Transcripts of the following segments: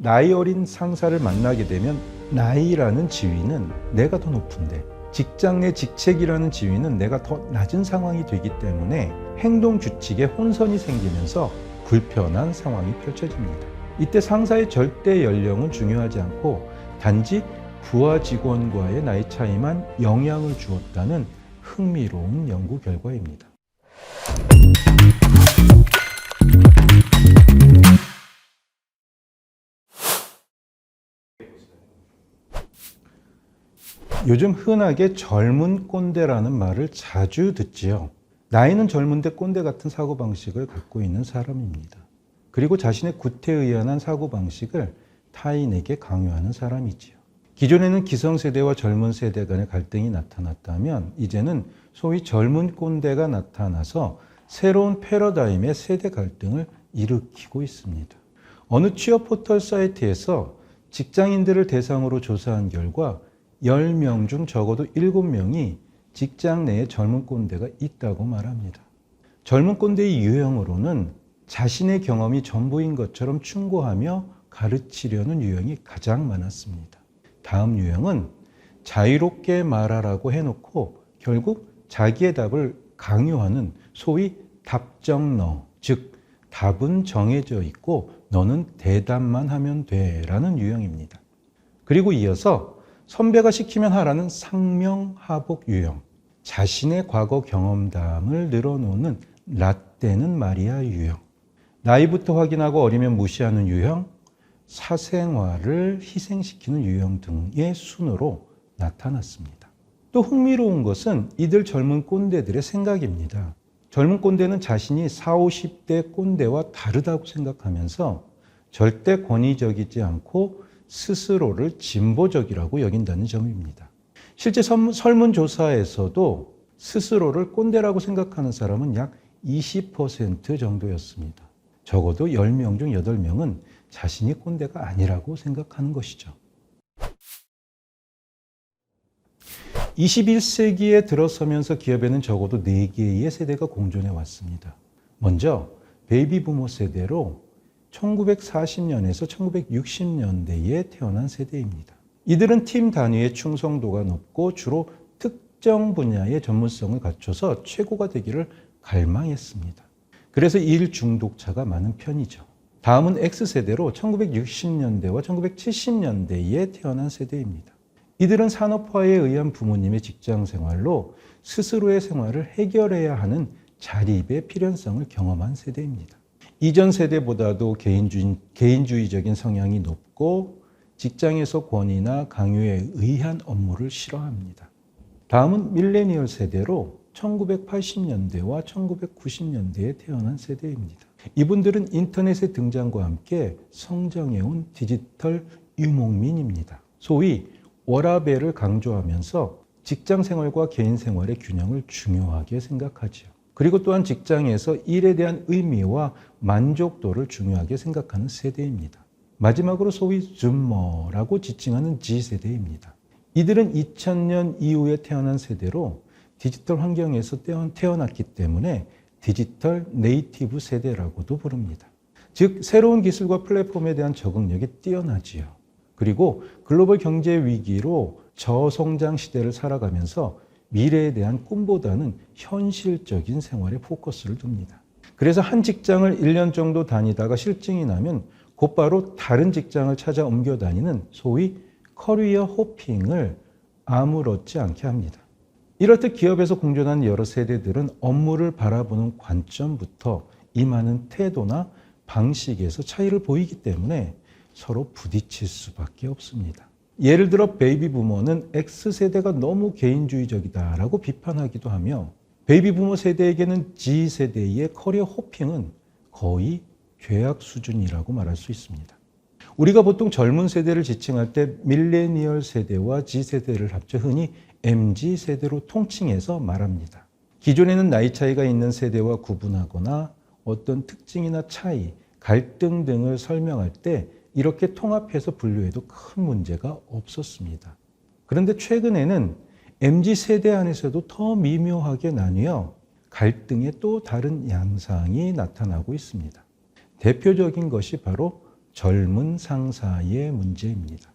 나이 어린 상사를 만나게 되면 나이라는 지위는 내가 더 높은데 직장 내 직책이라는 지위는 내가 더 낮은 상황이 되기 때문에 행동 규칙에 혼선이 생기면서 불편한 상황이 펼쳐집니다. 이때 상사의 절대 연령은 중요하지 않고 단지 부하 직원과의 나이 차이만 영향을 주었다는 흥미로운 연구 결과입니다. 요즘 흔하게 젊은 꼰대라는 말을 자주 듣지요. 나이는 젊은데 꼰대 같은 사고방식을 갖고 있는 사람입니다. 그리고 자신의 구태의연한 사고방식을 타인에게 강요하는 사람이지요. 기존에는 기성세대와 젊은 세대 간의 갈등이 나타났다면 이제는 소위 젊은 꼰대가 나타나서 새로운 패러다임의 세대 갈등을 일으키고 있습니다. 어느 취업 포털 사이트에서 직장인들을 대상으로 조사한 결과 10명 중 적어도 7명이 직장 내에 젊은 꼰대가 있다고 말합니다. 젊은 꼰대의 유형으로는 자신의 경험이 전부인 것처럼 충고하며 가르치려는 유형이 가장 많았습니다. 다음 유형은 자유롭게 말하라고 해놓고 결국 자기의 답을 강요하는 소위 답정너, 즉 답은 정해져 있고 너는 대답만 하면 돼라는 유형입니다. 그리고 이어서 선배가 시키면 하라는 상명하복 유형, 자신의 과거 경험담을 늘어놓는 라떼는 마리아 유형, 나이부터 확인하고 어리면 무시하는 유형, 사생활을 희생시키는 유형 등의 순으로 나타났습니다. 또 흥미로운 것은 이들 젊은 꼰대들의 생각입니다. 젊은 꼰대는 자신이 40, 50대 꼰대와 다르다고 생각하면서 절대 권위적이지 않고 스스로를 진보적이라고 여긴다는 점입니다. 실제 설문조사에서도 스스로를 꼰대라고 생각하는 사람은 약 20% 정도였습니다. 적어도 10명 중 8명은 자신이 꼰대가 아니라고 생각하는 것이죠. 21세기에 들어서면서 기업에는 적어도 4개의 세대가 공존해 왔습니다. 먼저 베이비 부모 세대로 1940년에서 1960년대에 태어난 세대입니다. 이들은 팀 단위의 충성도가 높고 주로 특정 분야의 전문성을 갖춰서 최고가 되기를 갈망했습니다. 그래서 일 중독자가 많은 편이죠. 다음은 X세대로 1960년대와 1970년대에 태어난 세대입니다. 이들은 산업화에 의한 부모님의 직장 생활로 스스로의 생활을 해결해야 하는 자립의 필연성을 경험한 세대입니다. 이전 세대보다도 개인주의적인 성향이 높고 직장에서 권위나 강요에 의한 업무를 싫어합니다. 다음은 밀레니얼 세대로 1980년대와 1990년대에 태어난 세대입니다. 이분들은 인터넷의 등장과 함께 성장해온 디지털 유목민입니다. 소위 워라밸을 강조하면서 직장 생활과 개인 생활의 균형을 중요하게 생각하지요. 그리고 또한 직장에서 일에 대한 의미와 만족도를 중요하게 생각하는 세대입니다. 마지막으로 소위 줌머라고 지칭하는 G세대입니다. 이들은 2000년 이후에 태어난 세대로 디지털 환경에서 태어났기 때문에 디지털 네이티브 세대라고도 부릅니다. 즉 새로운 기술과 플랫폼에 대한 적응력이 뛰어나지요. 그리고 글로벌 경제 위기로 저성장 시대를 살아가면서 미래에 대한 꿈보다는 현실적인 생활에 포커스를 둡니다. 그래서 한 직장을 1년 정도 다니다가 실증이 나면 곧바로 다른 직장을 찾아 옮겨 다니는 소위 커리어 호핑을 아무렇지 않게 합니다. 이럴 때 기업에서 공존하는 여러 세대들은 업무를 바라보는 관점부터 임하는 태도나 방식에서 차이를 보이기 때문에 서로 부딪힐 수밖에 없습니다. 예를 들어 베이비 부모는 X세대가 너무 개인주의적이다라고 비판하기도 하며 베이비 부모 세대에게는 G세대의 커리어 호핑은 거의 죄악 수준이라고 말할 수 있습니다. 우리가 보통 젊은 세대를 지칭할 때 밀레니얼 세대와 G세대를 합쳐 흔히 MZ세대로 통칭해서 말합니다. 기존에는 나이 차이가 있는 세대와 구분하거나 어떤 특징이나 차이, 갈등 등을 설명할 때 이렇게 통합해서 분류해도 큰 문제가 없었습니다. 그런데 최근에는 MZ세대 안에서도 더 미묘하게 나뉘어 갈등의 또 다른 양상이 나타나고 있습니다. 대표적인 것이 바로 젊은 상사의 문제입니다.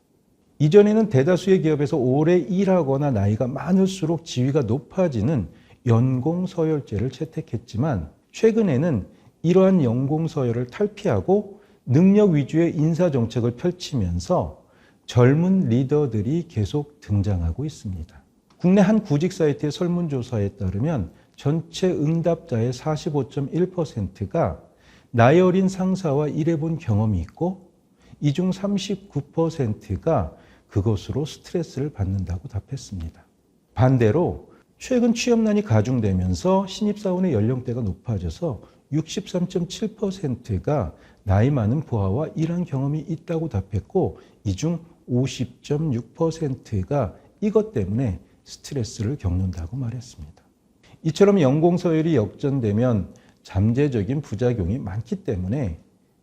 이전에는 대다수의 기업에서 오래 일하거나 나이가 많을수록 지위가 높아지는 연공서열제를 채택했지만 최근에는 이러한 연공서열을 탈피하고 능력 위주의 인사정책을 펼치면서 젊은 리더들이 계속 등장하고 있습니다. 국내 한 구직 사이트의 설문조사에 따르면 전체 응답자의 45.1%가 나이 어린 상사와 일해본 경험이 있고 이 중 39%가 그것으로 스트레스를 받는다고 답했습니다. 반대로 최근 취업난이 가중되면서 신입사원의 연령대가 높아져서 63.7%가 나이 많은 부하와 일한 경험이 있다고 답했고 이 중 50.6%가 이것 때문에 스트레스를 겪는다고 말했습니다. 이처럼 연공서열이 역전되면 잠재적인 부작용이 많기 때문에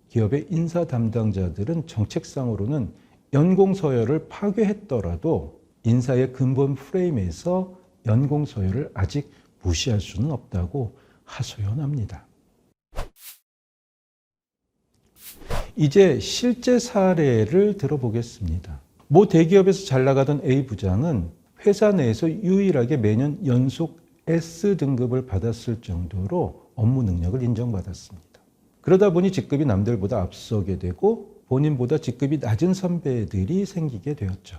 기업의 인사 담당자들은 정책상으로는 연공서열을 파괴했더라도 인사의 근본 프레임에서 연공서열을 아직 무시할 수는 없다고 하소연합니다. 이제 실제 사례를 들어보겠습니다. 모 대기업에서 잘 나가던 A 부장은 회사 내에서 유일하게 매년 연속 S등급을 받았을 정도로 업무 능력을 인정받았습니다. 그러다 보니 직급이 남들보다 앞서게 되고 본인보다 직급이 낮은 선배들이 생기게 되었죠.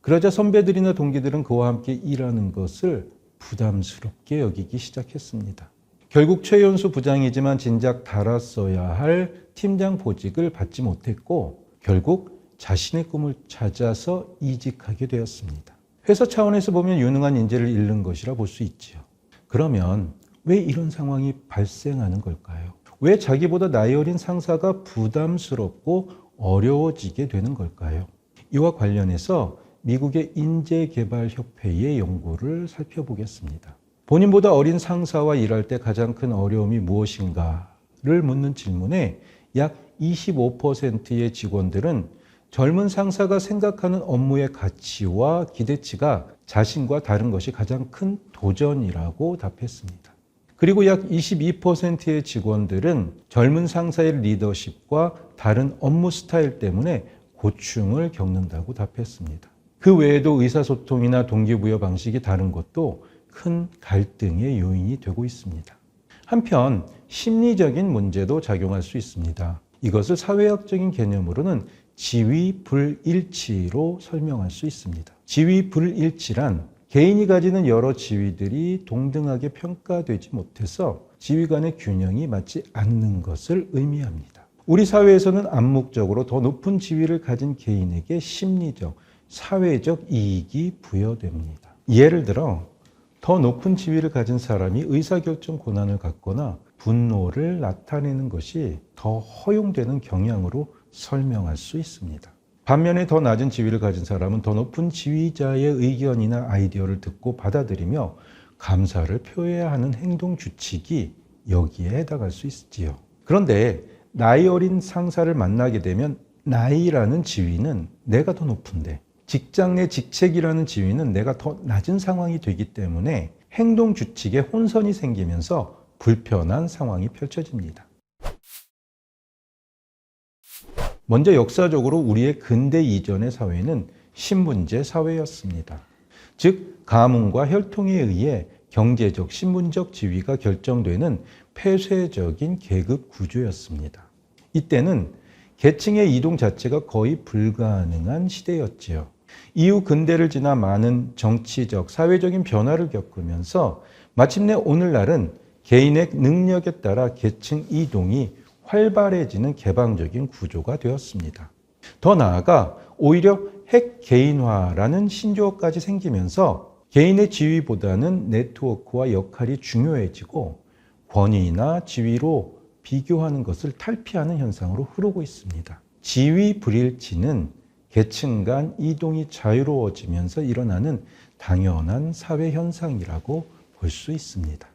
그러자 선배들이나 동기들은 그와 함께 일하는 것을 부담스럽게 여기기 시작했습니다. 결국 최연소 부장이지만 진작 달았어야 할 팀장 보직을 받지 못했고 결국 자신의 꿈을 찾아서 이직하게 되었습니다. 회사 차원에서 보면 유능한 인재를 잃는 것이라 볼 수 있지요. 그러면 왜 이런 상황이 발생하는 걸까요? 왜 자기보다 나이 어린 상사가 부담스럽고 어려워지게 되는 걸까요? 이와 관련해서 미국의 인재개발협회의 연구를 살펴보겠습니다. 본인보다 어린 상사와 일할 때 가장 큰 어려움이 무엇인가를 묻는 질문에 약 25%의 직원들은 젊은 상사가 생각하는 업무의 가치와 기대치가 자신과 다른 것이 가장 큰 도전이라고 답했습니다. 그리고 약 22%의 직원들은 젊은 상사의 리더십과 다른 업무 스타일 때문에 고충을 겪는다고 답했습니다. 그 외에도 의사소통이나 동기부여 방식이 다른 것도 큰 갈등의 요인이 되고 있습니다. 한편 심리적인 문제도 작용할 수 있습니다. 이것을 사회학적인 개념으로는 지위 불일치로 설명할 수 있습니다. 지위 불일치란 개인이 가지는 여러 지위들이 동등하게 평가되지 못해서 지위 간의 균형이 맞지 않는 것을 의미합니다. 우리 사회에서는 암묵적으로 더 높은 지위를 가진 개인에게 심리적, 사회적 이익이 부여됩니다. 예를 들어 더 높은 지위를 가진 사람이 의사결정 권한을 갖거나 분노를 나타내는 것이 더 허용되는 경향으로 설명할 수 있습니다. 반면에 더 낮은 지위를 가진 사람은 더 높은 지위자의 의견이나 아이디어를 듣고 받아들이며 감사를 표해야 하는 행동 규칙이 여기에 해당할 수 있지요. 그런데 나이 어린 상사를 만나게 되면 나이라는 지위는 내가 더 높은데 직장 내 직책이라는 지위는 내가 더 낮은 상황이 되기 때문에 행동 규칙에 혼선이 생기면서 불편한 상황이 펼쳐집니다. 먼저 역사적으로 우리의 근대 이전의 사회는 신분제 사회였습니다. 즉 가문과 혈통에 의해 경제적, 신분적 지위가 결정되는 폐쇄적인 계급 구조였습니다. 이때는 계층의 이동 자체가 거의 불가능한 시대였지요. 이후 근대를 지나 많은 정치적, 사회적인 변화를 겪으면서 마침내 오늘날은 개인의 능력에 따라 계층 이동이 활발해지는 개방적인 구조가 되었습니다. 더 나아가 오히려 핵 개인화라는 신조어까지 생기면서 개인의 지위보다는 네트워크와 역할이 중요해지고 권위나 지위로 비교하는 것을 탈피하는 현상으로 흐르고 있습니다. 지위 불일치는 계층 간 이동이 자유로워지면서 일어나는 당연한 사회 현상이라고 볼 수 있습니다.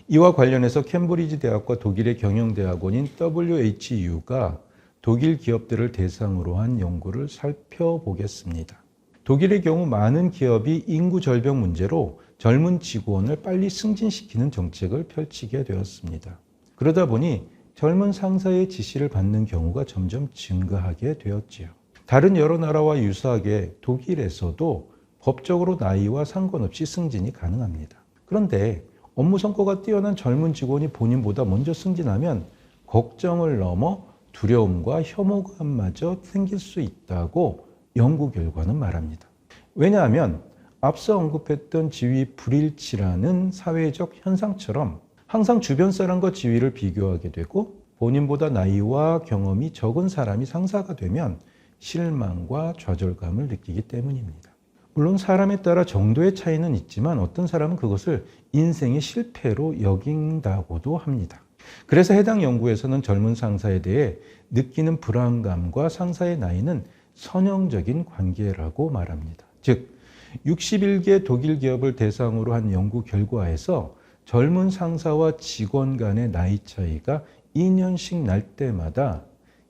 이와 관련해서 캠브리지 대학과 독일의 경영대학원인 WHU가 독일 기업들을 대상으로 한 연구를 살펴보겠습니다. 독일의 경우 많은 기업이 인구 절벽 문제로 젊은 직원을 빨리 승진시키는 정책을 펼치게 되었습니다. 그러다 보니 젊은 상사의 지시를 받는 경우가 점점 증가하게 되었지요. 다른 여러 나라와 유사하게 독일에서도 법적으로 나이와 상관없이 승진이 가능합니다. 그런데 업무 성과가 뛰어난 젊은 직원이 본인보다 먼저 승진하면 걱정을 넘어 두려움과 혐오감마저 생길 수 있다고 연구 결과는 말합니다. 왜냐하면 앞서 언급했던 지위 불일치라는 사회적 현상처럼 항상 주변 사람과 지위를 비교하게 되고 본인보다 나이와 경험이 적은 사람이 상사가 되면 실망과 좌절감을 느끼기 때문입니다. 물론 사람에 따라 정도의 차이는 있지만 어떤 사람은 그것을 인생의 실패로 여긴다고도 합니다. 그래서 해당 연구에서는 젊은 상사에 대해 느끼는 불안감과 상사의 나이는 선형적인 관계라고 말합니다. 즉, 61개 독일 기업을 대상으로 한 연구 결과에서 젊은 상사와 직원 간의 나이 차이가 2년씩 날 때마다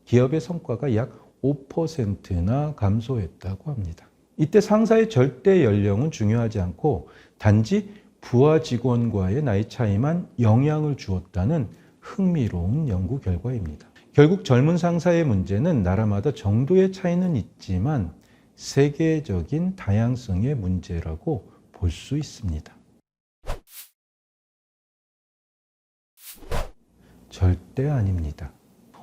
기업의 성과가 약 5%나 감소했다고 합니다. 이때 상사의 절대 연령은 중요하지 않고 단지 부하 직원과의 나이 차이만 영향을 주었다는 흥미로운 연구 결과입니다. 결국 젊은 상사의 문제는 나라마다 정도의 차이는 있지만 세계적인 다양성의 문제라고 볼 수 있습니다. 절대 아닙니다.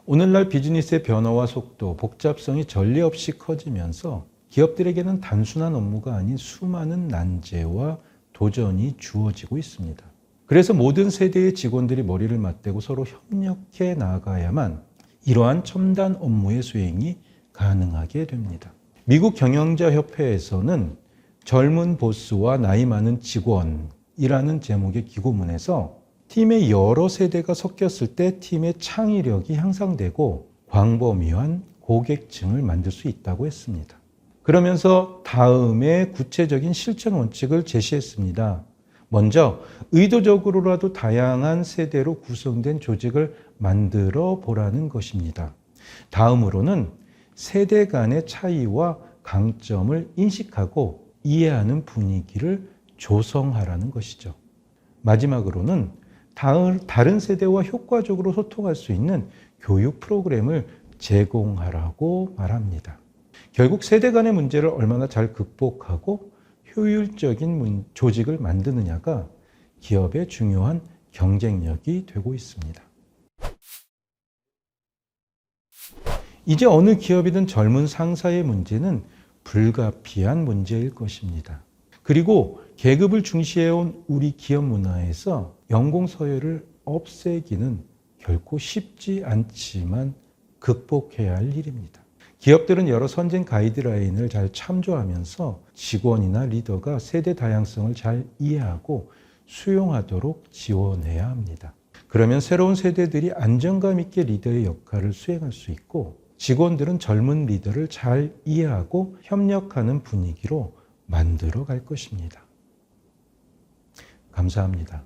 오늘날 비즈니스의 변화와 속도, 복잡성이 전례 없이 커지면서 기업들에게는 단순한 업무가 아닌 수많은 난제와 도전이 주어지고 있습니다. 그래서 모든 세대의 직원들이 머리를 맞대고 서로 협력해 나가야만 이러한 첨단 업무의 수행이 가능하게 됩니다. 미국 경영자협회에서는 젊은 보스와 나이 많은 직원이라는 제목의 기고문에서 팀의 여러 세대가 섞였을 때 팀의 창의력이 향상되고 광범위한 고객층을 만들 수 있다고 했습니다. 그러면서 다음에 구체적인 실천 원칙을 제시했습니다. 먼저 의도적으로라도 다양한 세대로 구성된 조직을 만들어 보라는 것입니다. 다음으로는 세대 간의 차이와 강점을 인식하고 이해하는 분위기를 조성하라는 것이죠. 마지막으로는 다른 세대와 효과적으로 소통할 수 있는 교육 프로그램을 제공하라고 말합니다. 결국 세대 간의 문제를 얼마나 잘 극복하고 효율적인 조직을 만드느냐가 기업의 중요한 경쟁력이 되고 있습니다. 이제 어느 기업이든 젊은 상사의 문제는 불가피한 문제일 것입니다. 그리고 계급을 중시해온 우리 기업 문화에서 연공 서열을 없애기는 결코 쉽지 않지만 극복해야 할 일입니다. 기업들은 여러 선진 가이드라인을 잘 참조하면서 직원이나 리더가 세대 다양성을 잘 이해하고 수용하도록 지원해야 합니다. 그러면 새로운 세대들이 안정감 있게 리더의 역할을 수행할 수 있고 직원들은 젊은 리더를 잘 이해하고 협력하는 분위기로 만들어 갈 것입니다. 감사합니다.